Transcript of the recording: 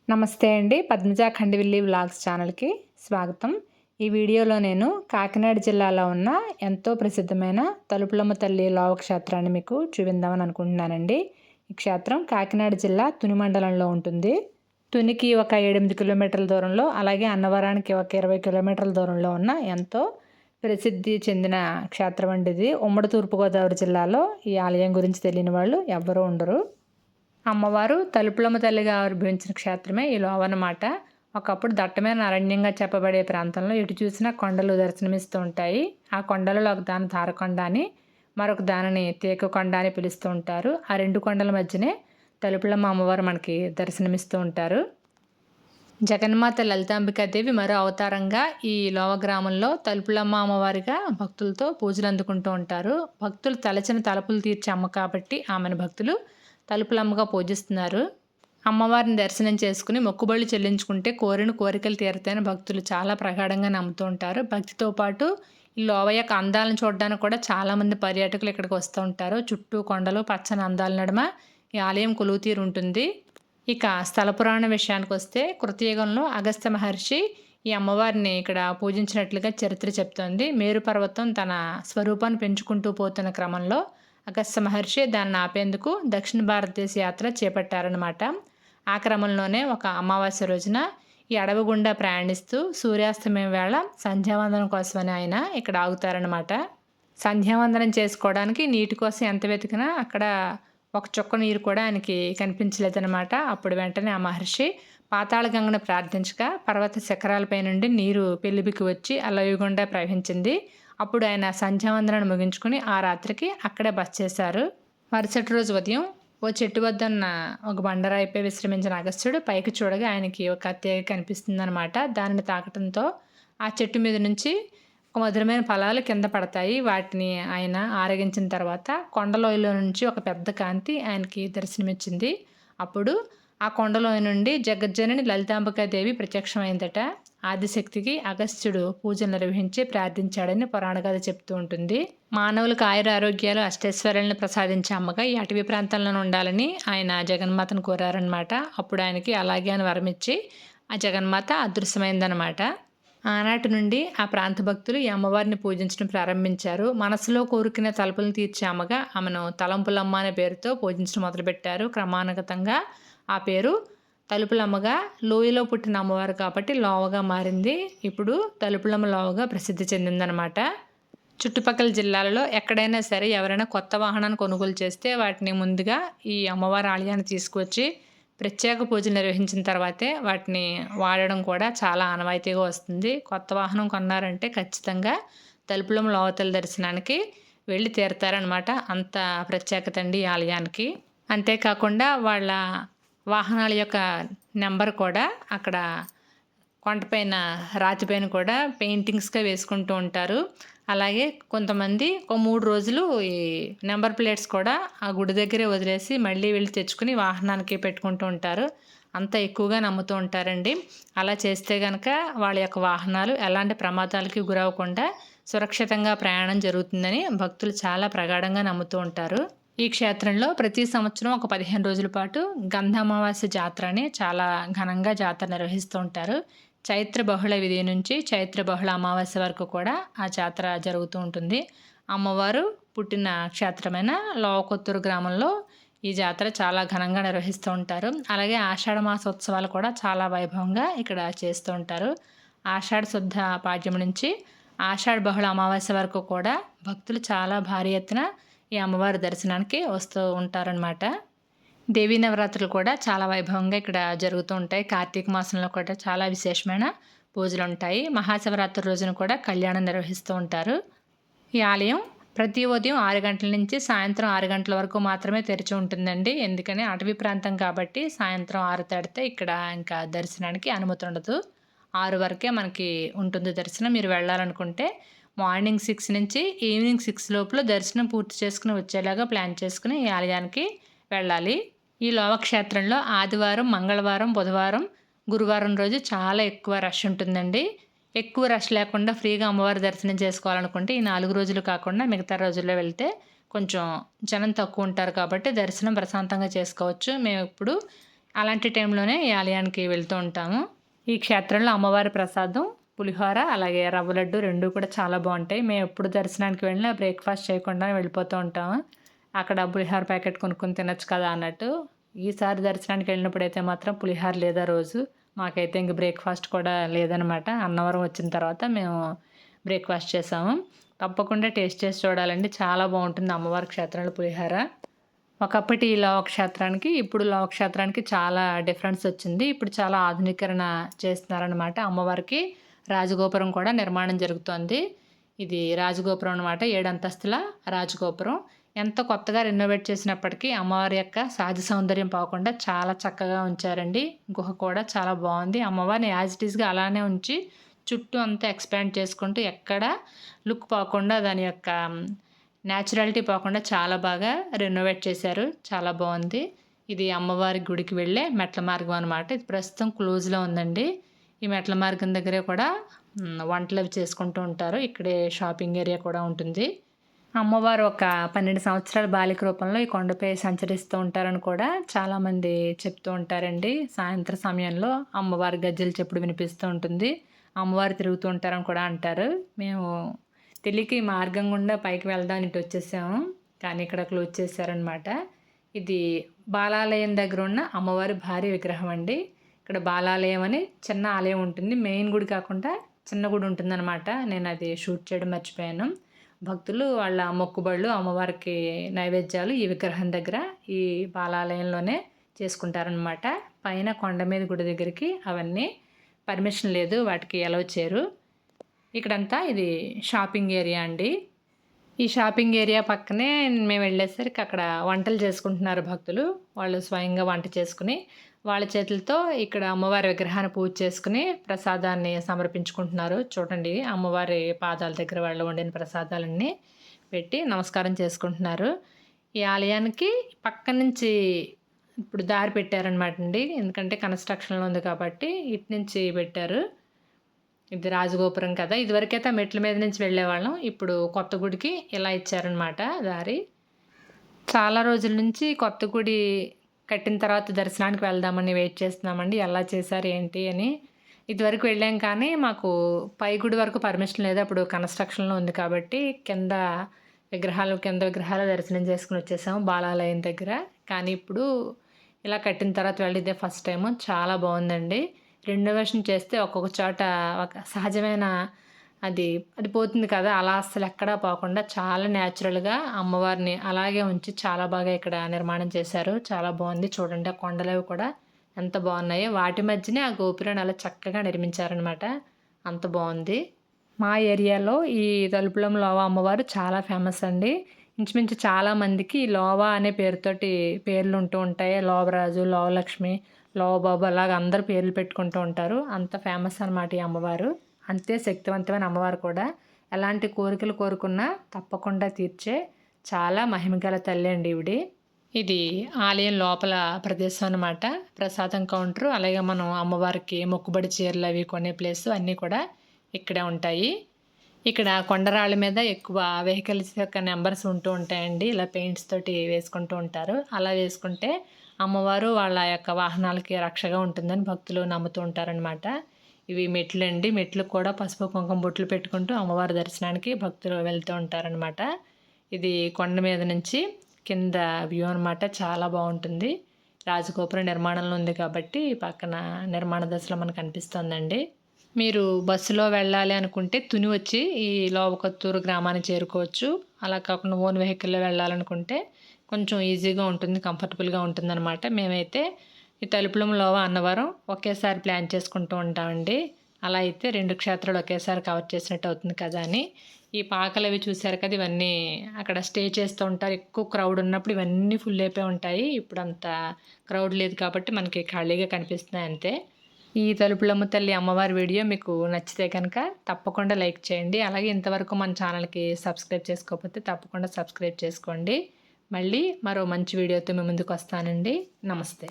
నమస్తే అండి. పద్మజ ఖండవిల్లి వ్లాగ్స్ ఛానల్‌కి స్వాగతం. ఈ వీడియోలో నేను కాకినాడ జిల్లాలో ఉన్న ఎంతో ప్రసిద్ధమైన తలుపులమ్మ తల్లి లోవ క్షేత్రాన్ని మీకు చూపిందామని అనుకుంటున్నానండి. ఈ క్షేత్రం కాకినాడ జిల్లా తుని మండలంలో ఉంటుంది. తునికి ఒక 8 కిలోమీటర్ల దూరంలో, అలాగే అన్నవరానికి ఒక 20 కిలోమీటర్ల దూరంలో ఉన్న ఎంతో ప్రసిద్ధి చెందిన క్షేత్రం అండి ఇది. ఉమ్మడి తూర్పుగోదావరి జిల్లాలో ఈ ఆలయం గురించి తెలియని వాళ్ళు ఎవ్వరూ ఉండరు. అమ్మవారు తలుపులమ్మ తల్లిగా ఆవిర్భవించిన క్షేత్రమే ఈ లోవన్నమాట. ఒకప్పుడు దట్టమైన అరణ్యంగా చెప్పబడే ప్రాంతంలో ఎటు చూసినా కొండలు దర్శనమిస్తూ ఉంటాయి. ఆ కొండలలో ఒక దాని ధారకొండ అని, మరొక దానిని తేకకొండ అని పిలుస్తూ ఉంటారు. ఆ రెండు కొండల మధ్యనే తలుపులమ్మ అమ్మవారు మనకి దర్శనమిస్తూ ఉంటారు. జగన్మాత లలితాంబికాదేవి మరో అవతారంగా ఈ లోవ గ్రామంలో తలుపులమ్మ అమ్మవారిగా భక్తులతో పూజలు అందుకుంటూ ఉంటారు. భక్తులు తలచిన తలుపులు తీర్చే అమ్మ కాబట్టి ఆమెను భక్తులు తలుపులమ్మగా పూజిస్తున్నారు. అమ్మవారిని దర్శనం చేసుకుని మొక్కుబళ్ళు చెల్లించుకుంటే కోరిన కోరికలు తీరుతాయని భక్తులు చాలా ప్రగాఢంగా నమ్ముతూ ఉంటారు. భక్తితో పాటు ఈ లోవ యొక్క అందాలను చూడడానికి కూడా చాలామంది పర్యాటకులు ఇక్కడికి వస్తూ ఉంటారు. చుట్టూ కొండలు, పచ్చని అందాల నడుమ ఈ ఆలయం కొలువుతీరు ఉంటుంది. ఇక స్థల పురాణ విషయానికి వస్తే కృతయుగంలో అగస్త్య మహర్షి ఈ అమ్మవారిని ఇక్కడ పూజించినట్లుగా చరిత్ర చెప్తోంది. మేరు పర్వతం తన స్వరూపాన్ని పెంచుకుంటూ పోతున్న క్రమంలో అగస్త్య మహర్షి దాన్ని ఆపేందుకు దక్షిణ భారతదేశ యాత్ర చేపట్టారనమాట. ఆ క్రమంలోనే ఒక అమావాస్య రోజున ఈ అడవి గుండా ప్రయాణిస్తూ సూర్యాస్తమయం వేళ సంధ్యావందనం కోసమని ఆయన ఇక్కడ ఆగుతారనమాట. సంధ్యావందనం చేసుకోవడానికి నీటి కోసం ఎంత వెతికినా అక్కడ ఒక చుక్క నీరు కూడా ఆయనకి కనిపించలేదనమాట. అప్పుడు వెంటనే ఆ మహర్షి పాతాళగంగను ప్రార్థించగా పర్వత శిఖరాలపై నుండి నీరు పెళ్ళిబికి వచ్చి ఆ లోయ గుండా ప్రవహించింది. అప్పుడు ఆయన సంధ్యావందనాన్ని ముగించుకుని ఆ రాత్రికి అక్కడే బస చేశారు. మరుసటి రోజు ఉదయం ఓ చెట్టు వద్ద ఉన్న ఒక బండరాయిపై విశ్రమించిన అగస్త్యుడు పైకి చూడగా ఆయనకి ఒక తీగ కనిపిస్తుందన్నమాట. దానిని తాకటంతో ఆ చెట్టు మీద నుంచి ఒక మధురమైన ఫలాలు కింద పడతాయి. వాటిని ఆయన ఆరగించిన తర్వాత కొండలోయలో నుంచి ఒక పెద్ద కాంతి ఆయనకి దర్శనమిచ్చింది. అప్పుడు ఆ కొండలోయ నుండి జగజ్జనని లలితాంబికాదేవి ప్రత్యక్షమైందట. ఆదిశక్తికి అగస్త్యుడు పూజలు నిర్వహించి ప్రార్థించాడని పురాణ కథ చెప్తూ ఉంటుంది. మానవులకు ఆయుర ఆరోగ్యాలు అష్టైశ్వర్యాలను ప్రసాదించే అమ్మగా ఈ అటవీ ప్రాంతంలో ఉండాలని ఆయన జగన్మాతను కోరారనమాట. అప్పుడు ఆయనకి అలాగే అని వరమిచ్చి ఆ జగన్మాత అదృశ్యమైందనమాట. ఆనాటి నుండి ఆ ప్రాంత భక్తులు ఈ అమ్మవారిని పూజించడం ప్రారంభించారు. మనసులో కోరుకునే తలుపులను తీర్చే అమ్మగా ఆమెను తలంపులమ్మ అనే పేరుతో పూజించడం మొదలుపెట్టారు. క్రమానుగతంగా ఆ పేరు తలుపులమ్మగా, లోయలో పుట్టిన అమ్మవారు కాబట్టి లోవగా మారింది. ఇప్పుడు తలుపులమ్మ లోవగా ప్రసిద్ధి చెందిందనమాట. చుట్టుపక్కల జిల్లాలలో ఎక్కడైనా సరే ఎవరైనా కొత్త వాహనాన్ని కొనుగోలు చేస్తే వాటిని ముందుగా ఈ అమ్మవారి ఆలయాన్ని తీసుకువచ్చి ప్రత్యేక పూజలు నిర్వహించిన తర్వాతే వాటిని వాడడం కూడా చాలా ఆనవాయితీగా వస్తుంది. కొత్త వాహనం కొన్నారంటే ఖచ్చితంగా తలుపులమ్మ లోవతల్లి దర్శనానికి వెళ్ళి తీరుతారనమాట. అంత ప్రత్యేకత అండి ఈ ఆలయానికి. అంతేకాకుండా వాళ్ళ వాహనాల యొక్క నెంబర్ కూడా అక్కడ కొండపైన రాతిపైన కూడా పెయింటింగ్స్గా వేసుకుంటూ ఉంటారు. అలాగే కొంతమంది ఒక 3 రోజులు ఈ నెంబర్ ప్లేట్స్ కూడా ఆ గుడి దగ్గరే వదిలేసి మళ్ళీ వెళ్ళి తెచ్చుకుని వాహనానికి పెట్టుకుంటూ ఉంటారు. అంత ఎక్కువగా నమ్ముతూ ఉంటారండి. అలా చేస్తే కనుక వాళ్ళ యొక్క వాహనాలు ఎలాంటి ప్రమాదాలకి గురవ్వకుండా సురక్షితంగా ప్రయాణం జరుగుతుందని భక్తులు చాలా ప్రగాఢంగా నమ్ముతూ ఉంటారు. ఈ క్షేత్రంలో ప్రతి సంవత్సరం ఒక 15 రోజుల పాటు గంధ అమావాస్య జాతర అని చాలా ఘనంగా జాతర నిర్వహిస్తూ ఉంటారు. చైత్ర బహుళ విధి నుంచి చైత్ర బహుళ అమావాస్య వరకు కూడా ఆ జాతర జరుగుతూ ఉంటుంది. అమ్మవారు పుట్టిన క్షేత్రమైన లోవకొత్తూరు గ్రామంలో ఈ జాతర చాలా ఘనంగా నిర్వహిస్తూ ఉంటారు. అలాగే ఆషాఢ మాసోత్సవాలు కూడా చాలా వైభవంగా ఇక్కడ చేస్తూ ఉంటారు. ఆషాఢ శుద్ధ పాడ్యం నుంచి ఆషాఢ బహుళ అమావాస్య వరకు కూడా భక్తులు చాలా భారీ ఎత్తున ఈ అమ్మవారి దర్శనానికి వస్తూ ఉంటారనమాట. దేవీ నవరాత్రులు కూడా చాలా వైభవంగా ఇక్కడ జరుగుతూ ఉంటాయి. కార్తీక మాసంలో కూడా చాలా విశేషమైన పూజలు ఉంటాయి. మహాశివరాత్రి రోజున కూడా కళ్యాణం నిర్వహిస్తూ ఉంటారు. ఈ ఆలయం ప్రతి ఉదయం 6 గంటల నుంచి సాయంత్రం 6 గంటల వరకు మాత్రమే తెరిచి ఉంటుందండి. ఎందుకని అటవీ ప్రాంతం కాబట్టి సాయంత్రం 6 దాటితే ఇక్కడ ఇంకా దర్శనానికి అనుమతి ఉండదు. 6 వరకే మనకి ఉంటుంది దర్శనం. మీరు వెళ్ళాలనుకుంటే మార్నింగ్ 6 నుంచి ఈవినింగ్ 6 లోపల దర్శనం పూర్తి చేసుకుని వచ్చేలాగా ప్లాన్ చేసుకుని ఈ ఆలయానికి వెళ్ళాలి. ఈ లోవ క్షేత్రంలో ఆదివారం, మంగళవారం, బుధవారం, గురువారం రోజు చాలా ఎక్కువ రష్ ఉంటుందండి. ఎక్కువ రష్ లేకుండా ఫ్రీగా అమ్మవారి దర్శనం చేసుకోవాలనుకుంటే ఈ 4 రోజులు కాకుండా మిగతా రోజుల్లో వెళ్తే కొంచెం జనం తక్కువ ఉంటారు కాబట్టి దర్శనం ప్రశాంతంగా చేసుకోవచ్చు. మేము ఇప్పుడు అలాంటి టైంలోనే ఈ ఆలయానికి వెళ్తూ ఉంటాము. ఈ క్షేత్రంలో అమ్మవారి ప్రసాదం పులిహోర, అలాగే రవ్వ లడ్డు 2 కూడా చాలా బావుంటాయి. మేము ఎప్పుడు దర్శనానికి వెళ్ళినా బ్రేక్‌ఫాస్ట్ చేయకుండానే వెళ్ళిపోతూ ఉంటాము. అక్కడ పులిహోర ప్యాకెట్ కొనుక్కొని తినొచ్చు కదా అన్నట్టు. ఈసారి దర్శనానికి వెళ్ళినప్పుడైతే మాత్రం పులిహోర లేదు ఆ రోజు. మాకైతే ఇంక బ్రేక్‌ఫాస్ట్ కూడా లేదనమాట. అన్నవరం వచ్చిన తర్వాత మేము బ్రేక్‌ఫాస్ట్ చేసాము. తప్పకుండా టేస్ట్ చేసి చూడాలండి. చాలా బావుంటుంది అమ్మవారి క్షేత్రంలో పులిహోర. ఒకప్పటి లోకక్షేత్రానికి, ఇప్పుడు లోకక్షేత్రానికి చాలా డిఫరెన్స్ వచ్చింది. ఇప్పుడు చాలా ఆధునీకరణ చేస్తున్నారనమాట. అమ్మవారికి రాజగోపురం కూడా నిర్మాణం జరుగుతోంది. ఇది రాజగోపురం అనమాట. 7 అంతస్తుల రాజగోపురం. ఎంత కొత్తగా రెనోవేట్ చేసినప్పటికీ అమ్మవారి యొక్క సహజ సౌందర్యం పోకుండా చాలా చక్కగా ఉంచారండి. గుహ కూడా చాలా బావుంది. అమ్మవారిని యాజ్ ఇట్ ఈస్‌గా అలానే ఉంచి చుట్టూ అంతా ఎక్స్‌పాండ్ చేసుకుంటూ ఎక్కడ లుక్ పోకుండా దాని యొక్క న్యాచురాలిటీ పోకుండా చాలా బాగా రెనోవేట్ చేశారు. చాలా బావుంది. ఇది అమ్మవారి గుడికి వెళ్ళే మెట్ల మార్గం అనమాట. ఇది ప్రస్తుతం క్లోజ్‌లో ఉందండి. ఈ మెట్ల మార్గం దగ్గరే కూడా వంటలవి చేసుకుంటూ ఉంటారు. ఇక్కడే షాపింగ్ ఏరియా కూడా ఉంటుంది. అమ్మవారు ఒక 12 సంవత్సరాల బాలిక రూపంలో ఈ కొండపై సంచరిస్తూ ఉంటారని కూడా చాలామంది చెప్తూ ఉంటారండి. సాయంత్రం సమయంలో అమ్మవారి గజ్జెల చప్పుడు వినిపిస్తూ ఉంటుంది. అమ్మవారు తిరుగుతూ ఉంటారని కూడా అంటారు. మేము తెలియక ఈ మార్గం గుండా పైకి వెళ్దాం ఇటు వచ్చేసాము. కానీ ఇక్కడ క్లోజ్ చేశారనమాట. ఇది బాలాలయం దగ్గర ఉన్న అమ్మవారి భారీ విగ్రహం అండి. ఇక్కడ బాలాలయం అని చిన్న ఆలయం ఉంటుంది. మెయిన్ గుడి కాకుండా చిన్న గుడి ఉంటుందన్నమాట. నేను అది షూట్ చేయడం మర్చిపోయాను. భక్తులు వాళ్ళ మొక్కుబళ్ళు, అమ్మవారికి నైవేద్యాలు ఈ విగ్రహం దగ్గర ఈ బాలాలయంలోనే చేసుకుంటారనమాట. పైన కొండ మీద గుడి దగ్గరికి అవన్నీ పర్మిషన్ లేదు, వాటికి అలౌ చేయరు. ఇక్కడంతా ఇది షాపింగ్ ఏరియా అండి. ఈ షాపింగ్ ఏరియా పక్కనే మేము వెళ్ళేసరికి అక్కడ వంటలు చేసుకుంటున్నారు భక్తులు. వాళ్ళు స్వయంగా వంట చేసుకుని వాళ్ళ చేతులతో ఇక్కడ అమ్మవారి విగ్రహాన్ని పూజ చేసుకుని ప్రసాదాన్ని సమర్పించుకుంటున్నారు. చూడండి అమ్మవారి పాదాల దగ్గర వాళ్ళు వండిన ప్రసాదాలన్నీ పెట్టి నమస్కారం చేసుకుంటున్నారు. ఈ ఆలయానికి పక్క నుంచి ఇప్పుడు దారి పెట్టారనమాట అండి. ఎందుకంటే కన్స్ట్రక్షన్లో ఉంది కాబట్టి ఇటు నుంచి పెట్టారు. ఇది రాజగోపురం కదా. ఇదివరకైతే ఆ మెట్ల మీద నుంచి వెళ్ళేవాళ్ళం. ఇప్పుడు కొత్త గుడికి ఇలా ఇచ్చారనమాట దారి. చాలా రోజుల నుంచి కొత్త గుడి కట్టిన తర్వాత దర్శనానికి వెళ్దామని వెయిట్ చేస్తున్నామండి. ఎలా చేశారు ఏంటి అని. ఇదివరకు వెళ్ళాం కానీ మాకు పై గుడి వరకు పర్మిషన్ లేదు. అప్పుడు కన్స్ట్రక్షన్లో ఉంది కాబట్టి కింద విగ్రహాలు దర్శనం చేసుకుని వచ్చేసాము బాలాలయం దగ్గర. కానీ ఇప్పుడు ఇలా కట్టిన తర్వాత వెళ్ళిదే ఫస్ట్ టైము. చాలా బాగుందండి. రెనోవేషన్ చేస్తే ఒక్కొక్క చోట ఒక సహజమైన అది పోతుంది కదా, అలా అస్సలు ఎక్కడా పోకుండా చాలా న్యాచురల్గా అమ్మవారిని అలాగే ఉంచి చాలా బాగా ఇక్కడ నిర్మాణం చేశారు. చాలా బాగుంది. చూడండి ఆ కొండలవి కూడా ఎంత బాగున్నాయో. వాటి మధ్యనే ఆ గోపురాన్ని అలా చక్కగా నిర్మించారనమాట. అంత బాగుంది. మా ఏరియాలో ఈ తలుపులం లోవా అమ్మవారు చాలా ఫేమస్ అండి. ఇంచుమించు చాలామందికి లోవా అనే పేరుతోటి పేర్లు ఉంటూ ఉంటాయి. లోవరాజు, లోవలక్ష్మి, లోవబాబు అలాగ అందరూ పేర్లు పెట్టుకుంటూ ఉంటారు. అంత ఫేమస్ అనమాట ఈ అమ్మవారు. అంతే శక్తివంతమైన అమ్మవారు కూడా. ఎలాంటి కోరికలు కోరుకున్నా తప్పకుండా తీర్చే చాలా మహిమగల తల్లి అండి ఈవిడి. ఇది ఆలయం లోపల ప్రదేశం అనమాట. ప్రసాదం కౌంటరు, అలాగే మనం అమ్మవారికి మొక్కుబడి చీరలు అవి కొనే ప్లేసు అన్నీ కూడా ఇక్కడే ఉంటాయి. ఇక్కడ కొండరాళ్ళ మీద ఎక్కువ వెహికల్స్ యొక్క నెంబర్స్ ఉంటూ ఉంటాయండి. ఇలా పెయింట్స్ తోటి వేసుకుంటూ ఉంటారు. అలా వేసుకుంటే అమ్మవారు వాళ్ళ యొక్క వాహనాలకి రక్షగా ఉంటుందని భక్తులు నమ్ముతూ ఉంటారనమాట. ఇవి మెట్లండి. మెట్లు కూడా పసుపు కుంకుమ బొట్లు పెట్టుకుంటూ అమ్మవారి దర్శనానికి భక్తులు వెళ్తూ ఉంటారనమాట. ఇది కొండ మీద నుంచి కింద వ్యూ అనమాట. చాలా బాగుంటుంది. రాజగోపురం నిర్మాణంలో ఉంది కాబట్టి పక్కన నిర్మాణ దశలో మనకు అనిపిస్తుందండి. మీరు బస్సులో వెళ్ళాలి అనుకుంటే తుని వచ్చి ఈ లోవకొత్తూరు గ్రామాన్ని చేరుకోవచ్చు. అలా కాకుండా ఓన్ వెహికల్లో వెళ్ళాలనుకుంటే కొంచెం ఈజీగా ఉంటుంది, కంఫర్టబుల్గా ఉంటుందన్నమాట. మేమైతే ఈ తలుపులం లోవా అన్నవరం ఒకేసారి ప్లాన్ చేసుకుంటూ ఉంటామండి. అలా అయితే 2 క్షేత్రాలు ఒకేసారి కవర్ చేసినట్టు అవుతుంది కదా అని. ఈ పాకలు అవి చూశారు కదా, ఇవన్నీ అక్కడ స్టే చేస్తూ ఉంటారు. ఎక్కువ క్రౌడ్ ఉన్నప్పుడు ఇవన్నీ ఫుల్ అయిపోయి ఉంటాయి. ఇప్పుడు అంత క్రౌడ్ లేదు కాబట్టి మనకి ఖాళీగా కనిపిస్తున్నాయి అంతే. ఈ తలుపులమ్మ తల్లి అమ్మవారి వీడియో మీకు నచ్చితే కనుక తప్పకుండా లైక్ చేయండి. అలాగే ఇంతవరకు మన ఛానల్కి సబ్స్క్రైబ్ చేసుకోకపోతే తప్పకుండా సబ్స్క్రైబ్ చేసుకోండి. మళ్ళీ మరో మంచి వీడియోతో మీ ముందుకు వస్తానండి. నమస్తే.